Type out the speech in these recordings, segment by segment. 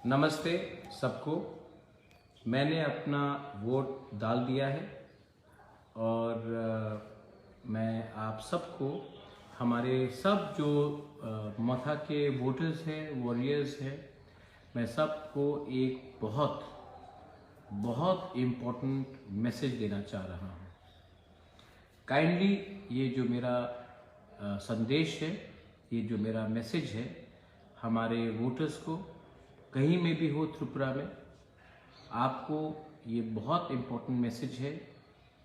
नमस्ते सबको। मैंने अपना वोट डाल दिया है और मैं आप सबको, हमारे सब जो मथा के वोटर्स हैं, वॉरियर्स हैं, मैं सबको एक बहुत बहुत इम्पोर्टेंट मैसेज देना चाह रहा हूँ। काइंडली ये जो मेरा संदेश है, ये जो मेरा मैसेज है हमारे वोटर्स को, कहीं में भी हो त्रिपुरा में, आपको ये बहुत इम्पोर्टेंट मैसेज है।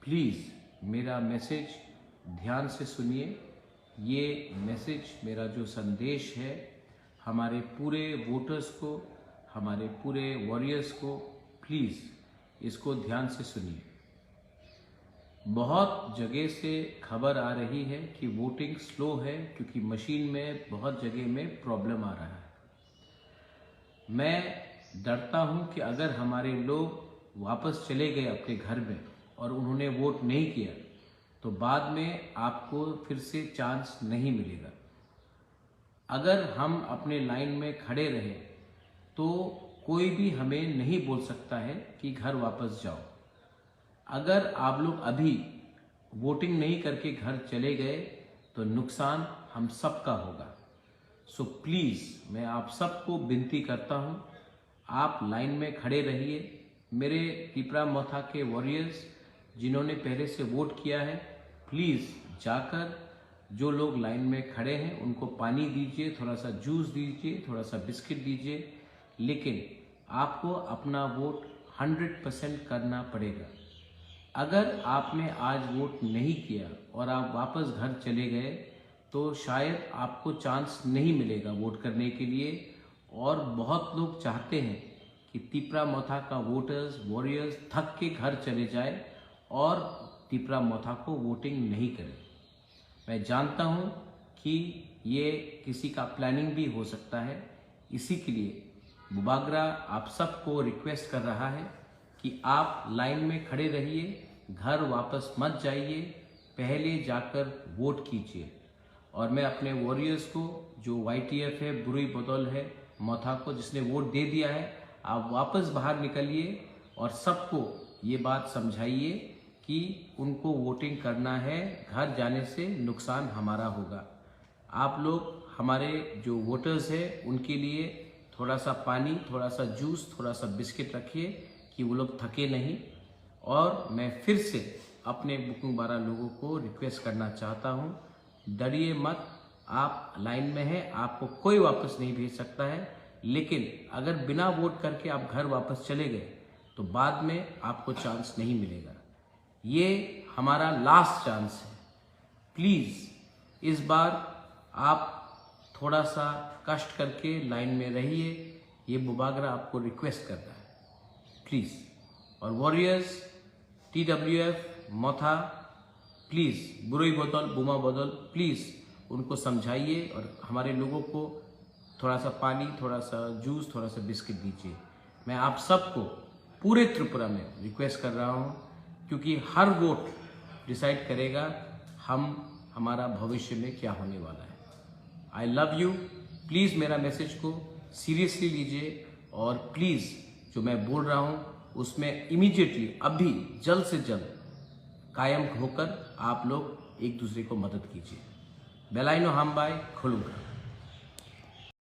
प्लीज़ मेरा मैसेज ध्यान से सुनिए। ये मैसेज, मेरा जो संदेश है हमारे पूरे वोटर्स को, हमारे पूरे वॉरियर्स को, प्लीज़ इसको ध्यान से सुनिए। बहुत जगह से खबर आ रही है कि वोटिंग स्लो है क्योंकि मशीन में बहुत जगह में प्रॉब्लम आ रहा है। मैं डरता हूं कि अगर हमारे लोग वापस चले गए अपने घर में और उन्होंने वोट नहीं किया तो बाद में आपको फिर से चांस नहीं मिलेगा। अगर हम अपने लाइन में खड़े रहे तो कोई भी हमें नहीं बोल सकता है कि घर वापस जाओ। अगर आप लोग अभी वोटिंग नहीं करके घर चले गए तो नुकसान हम सबका होगा। सो प्लीज़ मैं आप सबको विनती करता हूँ, आप लाइन में खड़े रहिए। मेरे त्रिपुरा मथा के वॉरियर्स जिन्होंने पहले से वोट किया है, प्लीज़ जाकर जो लोग लाइन में खड़े हैं उनको पानी दीजिए, थोड़ा सा जूस दीजिए, थोड़ा सा बिस्किट दीजिए, लेकिन आपको अपना वोट 100% करना पड़ेगा। अगर आपने आज वोट नहीं किया और आप वापस घर चले गए तो शायद आपको चांस नहीं मिलेगा वोट करने के लिए। और बहुत लोग चाहते हैं कि त्रिपुरा मथा का वोटर्स, वॉरियर्स थक के घर चले जाए और त्रिपुरा मथा को वोटिंग नहीं करें। मैं जानता हूं कि ये किसी का प्लानिंग भी हो सकता है। इसी के लिए बुबागरा आप सबको रिक्वेस्ट कर रहा है कि आप लाइन में खड़े रहिए, घर वापस मत जाइए, पहले जाकर वोट कीजिए। और मैं अपने वॉरियर्स को, जो YTF है, बुरुई बदौल है, मथा को जिसने वोट दे दिया है, आप वापस बाहर निकलिए और सबको ये बात समझाइए कि उनको वोटिंग करना है, घर जाने से नुकसान हमारा होगा। आप लोग, हमारे जो वोटर्स हैं, उनके लिए थोड़ा सा पानी, थोड़ा सा जूस, थोड़ा सा बिस्किट रखिए कि वो लोग थके नहीं। और मैं फिर से अपने बुकिंग 12 लोगों को रिक्वेस्ट करना चाहता हूँ, डरिए मत। आप लाइन में हैं, आपको कोई वापस नहीं भेज सकता है, लेकिन अगर बिना वोट करके आप घर वापस चले गए तो बाद में आपको चांस नहीं मिलेगा। ये हमारा लास्ट चांस है। प्लीज़ इस बार आप थोड़ा सा कष्ट करके लाइन में रहिए, ये बुबागरा आपको रिक्वेस्ट कर रहा है, प्लीज़। और वॉरियर्स, TWF मथा, प्लीज़ बुरुई बदौल, बुमा बदौल, प्लीज़ उनको समझाइए और हमारे लोगों को थोड़ा सा पानी, थोड़ा सा जूस, थोड़ा सा बिस्किट दीजिए। मैं आप सबको पूरे त्रिपुरा में रिक्वेस्ट कर रहा हूँ, क्योंकि हर वोट डिसाइड करेगा हमारा भविष्य में क्या होने वाला है। I love you. प्लीज़ मेरा मैसेज को सीरियसली लीजिए और प्लीज़ जो मैं बोल रहा हूँ उसमें इमीडिएटली, अभी जल्द से जल्द कायम होकर आप लोग एक दूसरे को मदद कीजिए। बेलाइनो हम बाय खुलूंगा।